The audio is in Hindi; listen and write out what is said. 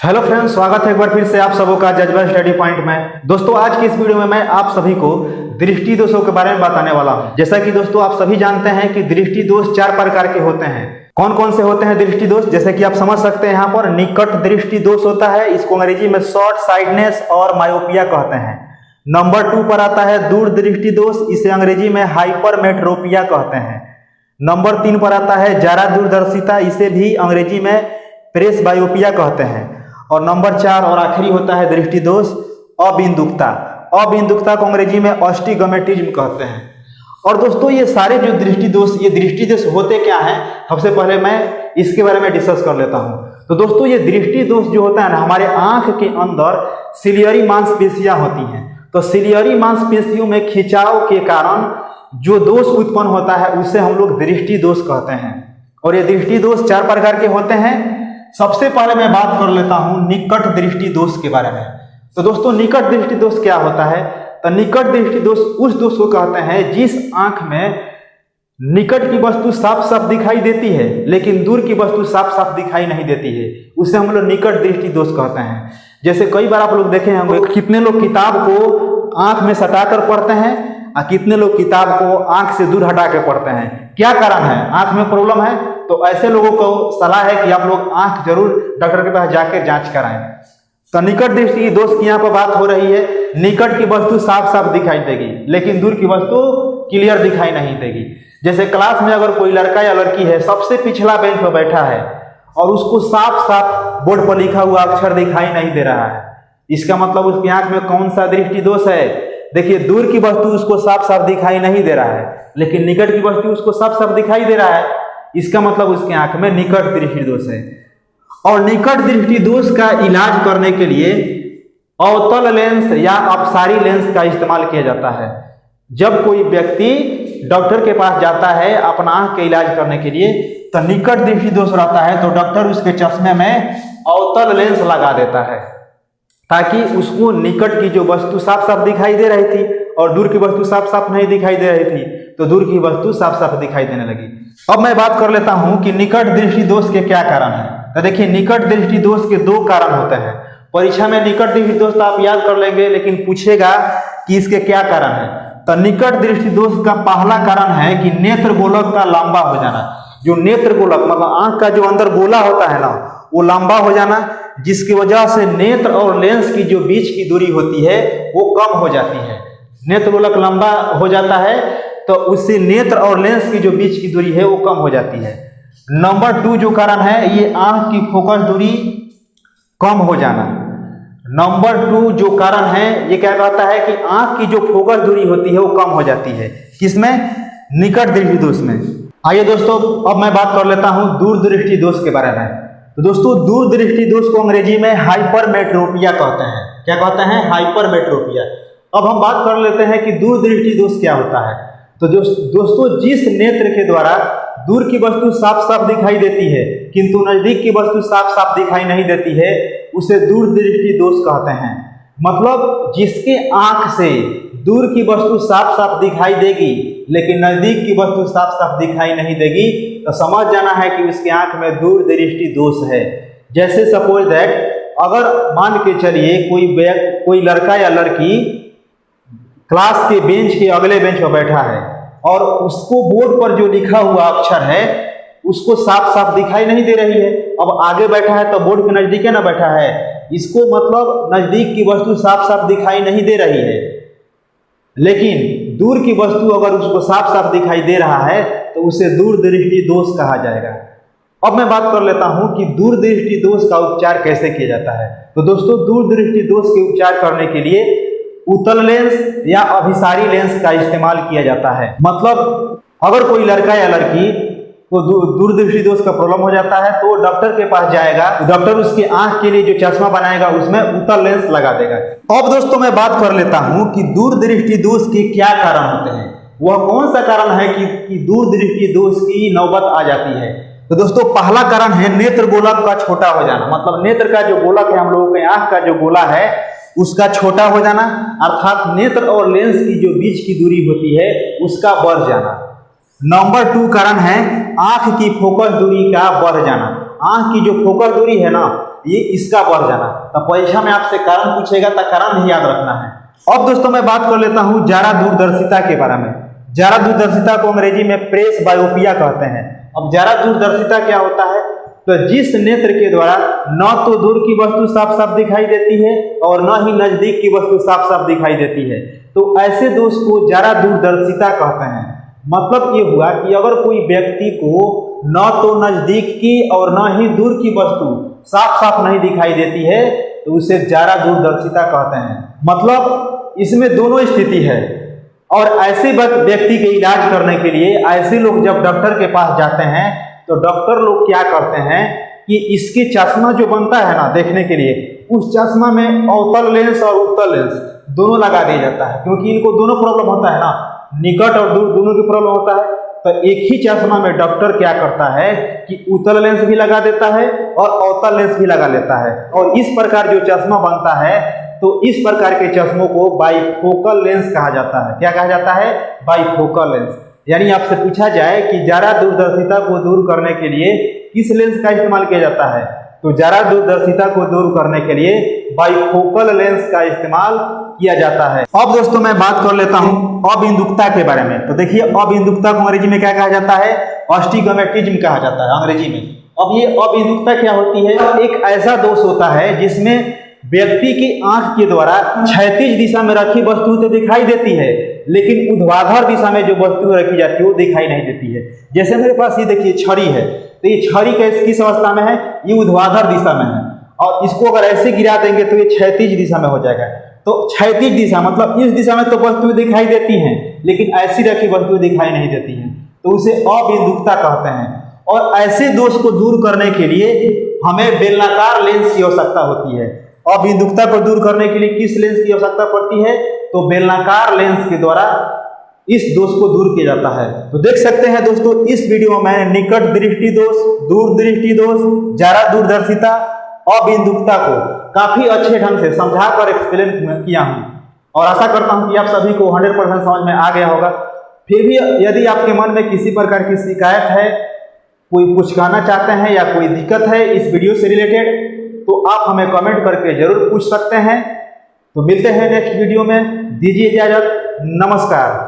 हेलो फ्रेंड्स, स्वागत है एक बार फिर से आप सबों का जज्बा स्टडी पॉइंट में। दोस्तों, आज की इस वीडियो में मैं आप सभी को दृष्टि दोषों के बारे में बताने वाला हूं। जैसा कि दोस्तों आप सभी जानते हैं कि दृष्टि दोष 4 प्रकार के होते हैं। कौन कौन से होते हैं दृष्टि दोष, जैसे कि आप समझ सकते हैं यहाँ पर निकट दृष्टि दोष होता है, इसको अंग्रेजी में शॉर्ट साइडनेस और मायोपिया कहते हैं। नंबर 2 पर आता है दूर दृष्टि दोष, इसे अंग्रेजी में हाइपरमेट्रोपिया कहते हैं। नंबर 3 पर आता है ज्यादा दूरदर्शिता, इसे भी अंग्रेजी में प्रेसबायोपिया कहते हैं। और नंबर 4 और आखिरी होता है दृष्टि दोष अबिंदुकता। अबिंदुकता को अंग्रेजी में अस्टिगमेटिज्म कहते हैं। और दोस्तों ये सारे जो दृष्टि दोष होते क्या हैं, सबसे पहले मैं इसके बारे में डिस्कस कर लेता हूं। तो दोस्तों ये दृष्टि दोष जो होता है ना, हमारे आंख के अंदर सिलियरी मांसपेशियां होती हैं। तो सिलियरी मांसपेशियों में खिंचाव के कारण जो दोष उत्पन्न होता है उसे हम लोग दृष्टि दोष कहते हैं। और ये दृष्टि दोष 4 प्रकार के होते हैं। सबसे पहले मैं बात कर लेता हूं निकट दृष्टि दोष के बारे में। तो दोस्तों निकट दृष्टि दोष क्या होता है? तो निकट दृष्टि दोष उस दोष को कहते हैं जिस आंख में निकट की वस्तु साफ साफ दिखाई देती है लेकिन दूर की वस्तु साफ साफ दिखाई नहीं देती है, उसे हम लोग निकट दृष्टि दोष कहते हैं। जैसे कई बार आप लोग देखे होंगे कितने लोग किताब को आंख में सटाकर पढ़ते हैं और कितने लोग किताब को आंख से दूर हटा के पढ़ते हैं। क्या कारण है? आंख में प्रॉब्लम है। तो ऐसे लोगों को सलाह है कि आप लोग आंख जरूर डॉक्टर के पास जाकर जांच कराएं। तो निकट दृष्टि दोष की यहाँ पर बात हो रही है। निकट की वस्तु साफ साफ दिखाई देगी लेकिन दूर की वस्तु क्लियर दिखाई नहीं देगी। जैसे क्लास में अगर कोई लड़का या लड़की है, सबसे पिछला बेंच पर बैठा है और उसको साफ साफ बोर्ड पर लिखा हुआ अक्षर दिखाई नहीं दे रहा है, इसका मतलब उसकी आंख में कौन सा दृष्टि दोष है? देखिए, दूर की वस्तु उसको साफ साफ दिखाई नहीं दे रहा है लेकिन निकट की वस्तु उसको साफ साफ दिखाई दे रहा है, इसका मतलब उसकी आंख में निकट दृष्टि दोष है। और निकट दृष्टि दोष का इलाज करने के लिए अवतल लेंस या अपसारी लेंस का इस्तेमाल किया जाता है। जब कोई व्यक्ति डॉक्टर के पास जाता है अपना आंख के इलाज करने के लिए, तो निकट दृष्टि दोष रहता है तो डॉक्टर उसके चश्मे में अवतल लेंस लगा देता है ताकि उसको निकट की जो वस्तु साफ साफ दिखाई दे रही थी और दूर की वस्तु साफ साफ नहीं दिखाई दे रही थी, तो दूर की वस्तु साफ साफ दिखाई देने लगी। अब मैं बात कर लेता हूं कि निकट दृष्टि दोष के क्या कारण हैं। तो देखिए, निकट दृष्टि दोष के 2 कारण होते हैं। परीक्षा में निकट दृष्टि दोष तो आप याद कर लेंगे लेकिन पूछेगा कि इसके क्या कारण है। तो निकट दृष्टि दोष का पहला कारण है कि नेत्र गोलक का लंबा हो जाना। जो नेत्र गोलक मतलब आंख का जो अंदर गोला होता है ना, वो लंबा हो जाना, जिसकी वजह से नेत्र और लेंस की जो बीच की दूरी होती है वो कम हो जाती है। नेत्र गोलक लंबा हो जाता है तो उससे नेत्र और लेंस की जो बीच की दूरी है वो कम हो जाती है। नंबर 2 जो कारण है, ये आंख की फोकस दूरी कम हो जाना। नंबर 2 जो कारण है, ये क्या कहता है कि आंख की जो फोकस दूरी होती है वो कम हो जाती है। किसमें? निकट दृष्टि दोष में। आइए दोस्तों, अब मैं बात कर लेता हूं दूर दृष्टि दोष के बारे में। तो दोस्तों दूर दृष्टि दोष को अंग्रेजी में हाइपरमेट्रोपिया कहते हैं। क्या कहते हैं? हाइपरमेट्रोपिया। अब हम बात कर लेते हैं कि दूर दृष्टि दोष क्या होता है। तो दोस्तों जिस नेत्र के द्वारा दूर की वस्तु साफ साफ दिखाई देती है किंतु नजदीक की वस्तु साफ साफ दिखाई नहीं देती है, उसे दूर दृष्टि दोष कहते हैं। मतलब जिसके आंख से दूर की वस्तु साफ साफ दिखाई देगी लेकिन नजदीक की वस्तु साफ साफ दिखाई नहीं देगी, तो समझ जाना है कि उसकी आंख में दूर दृष्टि दोष है। जैसे सपोज दैट, अगर मान के चलिए कोई लड़का या लड़की क्लास के बेंच के अगले बेंच पर बैठा है और उसको बोर्ड पर जो लिखा हुआ अक्षर है उसको साफ साफ दिखाई नहीं दे रही है। अब आगे बैठा है तो बोर्ड के नजदीक ना बैठा है, इसको मतलब नजदीक की वस्तु साफ साफ दिखाई नहीं दे रही है लेकिन दूर की वस्तु अगर उसको साफ साफ दिखाई दे रहा है तो उसे दूर दृष्टि दोष कहा जाएगा। अब मैं बात कर लेता हूं कि दूर दृष्टि दोष का उपचार कैसे किया जाता है। तो दोस्तों दूर दृष्टि दोष के उपचार करने के लिए उत्तल लेंस या अभिसारी लेंस का इस्तेमाल किया जाता है। मतलब अगर कोई लड़का या लड़की को दूर दृष्टि दोष का प्रॉब्लम हो जाता है तो डॉक्टर के पास जाएगा, डॉक्टर उसकी आंख के लिए जो चश्मा बनाएगा उसमें उत्तल लेंस लगा देगा। अब दोस्तों मैं बात कर लेता हूं कि दूर दृष्टि दोष के क्या कारण होते हैं। वह कौन सा कारण है कि दूर दृष्टि दोष की नौबत आ जाती है। तो दोस्तों पहला कारण है नेत्र गोलक का छोटा हो जाना। मतलब नेत्र का जो गोलक है, हम लोगों के आंख का जो गोला है उसका छोटा हो जाना, अर्थात नेत्र और लेंस की जो बीच की दूरी होती है उसका बढ़ जाना। नंबर 2 कारण है आंख की फोकस दूरी का बढ़ जाना। आंख की जो फोकस दूरी है ना, ये इसका बढ़ जाना। तो परीक्षा में आपसे कारण पूछेगा तो कारण भी याद रखना है। अब दोस्तों मैं बात कर लेता हूँ जारा दूरदर्शिता के बारे में। जारा दूरदर्शिता को अंग्रेजी में प्रेस बायोपिया कहते हैं। अब जारा दूरदर्शिता क्या होता है? तो जिस नेत्र के द्वारा न तो दूर की वस्तु साफ साफ दिखाई देती है और न ही नजदीक की वस्तु साफ साफ दिखाई देती है, तो ऐसे दोष को जारा दूरदर्शिता कहते हैं। मतलब ये हुआ कि अगर कोई व्यक्ति को न तो नजदीक की और न ही दूर की वस्तु साफ साफ नहीं दिखाई देती है तो उसे जारा दूरदर्शिता कहते हैं। मतलब इसमें दोनों स्थिति है। और ऐसे व्यक्ति के इलाज करने के लिए ऐसे लोग जब डॉक्टर के पास जाते हैं तो डॉक्टर लोग क्या करते हैं कि इसके चश्मा जो बनता है ना देखने के लिए, उस चश्मा में अवतल लेंस और उत्तल लेंस दोनों लगा दिया जाता है। क्योंकि इनको दोनों प्रॉब्लम होता है ना, निकट और दूर दोनों की प्रॉब्लम होता है। तो एक ही चश्मा में डॉक्टर क्या करता है कि उत्तल लेंस भी लगा देता है और अवतल लेंस भी लगा लेता है। और इस प्रकार जो चश्मा बनता है तो इस प्रकार के चश्मों को बाइफोकल लेंस कहा जाता है। क्या कहा जाता है? Bifocal lens. यानी आपसे पूछा जाए कि जारा दूरदर्शिता को दूर करने के लिए किस लेंस का इस्तेमाल किया जाता है, तो जारा दूरदर्शिता को दूर करने के लिए बाइफोकल लेंस का इस्तेमाल किया जाता है। अब दोस्तों मैं बात कर लेता हूं अबिंदुकता के बारे में। तो देखिए अबिंदुकता को अंग्रेजी में क्या कहा जाता है? अस्टिग्मेटिज्म कहा जाता है अंग्रेजी में। अब ये अबिंदुकता क्या होती है? एक ऐसा दोष होता है जिसमें व्यक्ति की आंख के द्वारा क्षैतिज दिशा में रखी वस्तु तो दिखाई देती है, लेकिन ऊर्ध्वाधर दिशा में जो वस्तु रखी जाती है वो दिखाई नहीं देती है। जैसे मेरे पास ये देखिए छड़ी है, तो ये छड़ी किस अवस्था में है? ये ऊर्ध्वाधर दिशा में है। और इसको अगर ऐसे गिरा देंगे तो ये क्षैतिज दिशा में हो जाएगा। तो क्षैतिज दिशा मतलब इस दिशा में तो वस्तु दिखाई देती हैं, लेकिन ऐसी रखी वस्तु दिखाई नहीं देती हैं, तो उसे अबिंदुकता कहते हैं। और ऐसे दोष को दूर करने के लिए हमें बेलनाकार लेंस की आवश्यकता होती है। अबिंदुकता को दूर करने के लिए किस लेंस की आवश्यकता पड़ती है? तो बेलनाकार लेंस के द्वारा इस दोष को दूर किया जाता है। तो देख सकते हैं दोस्तों इस वीडियो में निकट दृष्टि दोष, दूर दृष्टि दोष, जारा दूरदर्शिता, अबिंदुकता को काफी अच्छे ढंग से समझाकर एक्सप्लेन किया हूं और आशा करता हूं कि आप सभी को 100% समझ में आ गया होगा। फिर भी यदि आपके मन में किसी प्रकार की शिकायत है, कोई कुछ कहना चाहते हैं या कोई दिक्कत है इस वीडियो से रिलेटेड, तो आप हमें कमेंट करके जरूर पूछ सकते हैं। तो मिलते हैं नेक्स्ट वीडियो में, दीजिए इजाजत, नमस्कार।